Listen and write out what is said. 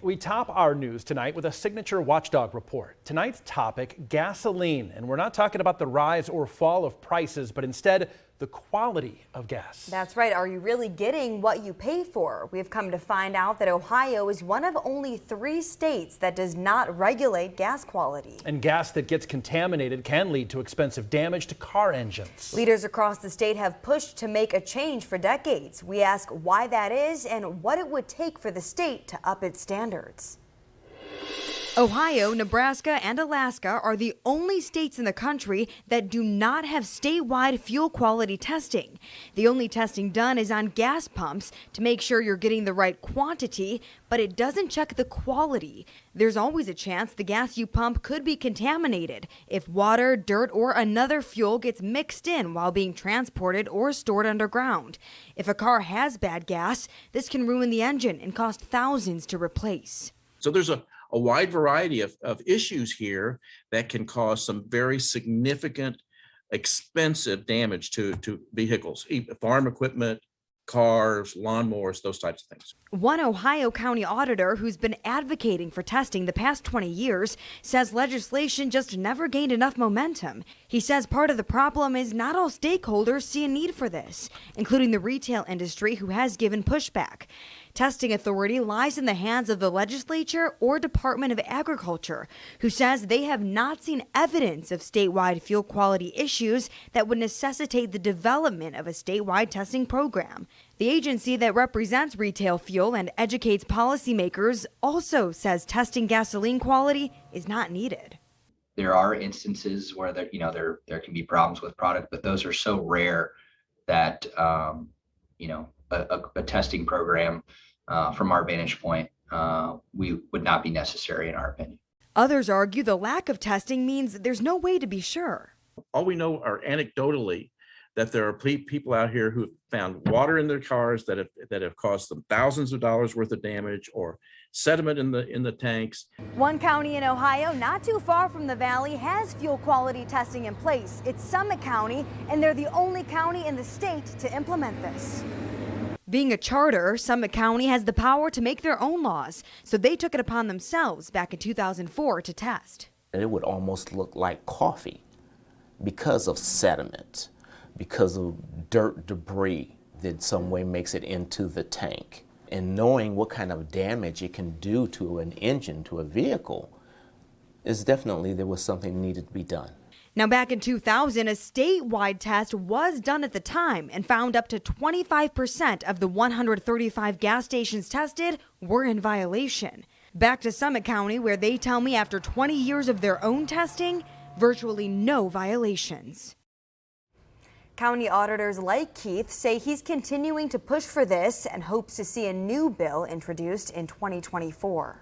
We top our news tonight with a signature Watchdog Report. Tonight's topic, gasoline. And we're not talking about the rise or fall of prices, but instead the quality of gas. That's right. Are you really getting what you pay for? We've come to find out that Ohio is one of only 3 states that does not regulate gas quality. And gas that gets contaminated can lead to expensive damage to car engines. Leaders across the state have pushed to make a change for decades. We ask why that is and what it would take for the state to up its standards. Ohio, Nebraska, and Alaska are the only states in the country that do not have statewide fuel quality testing. The only testing done is on gas pumps to make sure you're getting the right quantity, but it doesn't check the quality. There's always a chance the gas you pump could be contaminated if water, dirt, or another fuel gets mixed in while being transported or stored underground. If a car has bad gas, this can ruin the engine and cost thousands to replace. So there's a wide variety of issues here that can cause some very significant, expensive damage to vehicles, farm equipment, cars, lawnmowers, those types of things. One Ohio county auditor who's been advocating for testing the past 20 years says legislation just never gained enough momentum. He says part of the problem is not all stakeholders see a need for this, including the retail industry, who has given pushback. Testing authority lies in the hands of the legislature or Department of Agriculture, who says they have not seen evidence of statewide fuel quality issues that would necessitate the development of a statewide testing program. The agency that represents retail fuel and educates policymakers also says testing gasoline quality is not needed. There are instances where there can be problems with product, but those are so rare that a testing program, from our vantage point, we would not be necessary in our opinion. Others argue the lack of testing means there's no way to be sure. All we know are anecdotally that there are people out here who have found water in their cars that have caused them thousands of dollars worth of damage, or sediment in the tanks. One county in Ohio, not too far from the valley, has fuel quality testing in place. It's Summit County, and they're the only county in the state to implement this. Being a charter, Summit County has the power to make their own laws, so they took it upon themselves back in 2004 to test. It would almost look like coffee because of sediment, because of dirt debris that some way makes it into the tank. And knowing what kind of damage it can do to an engine, to a vehicle, is definitely there was something needed to be done. Now, back in 2000, a statewide test was done at the time and found up to 25% of the 135 gas stations tested were in violation. Back to Summit County, where they tell me after 20 years of their own testing, virtually no violations. County auditors like Keith say he's continuing to push for this and hopes to see a new bill introduced in 2024.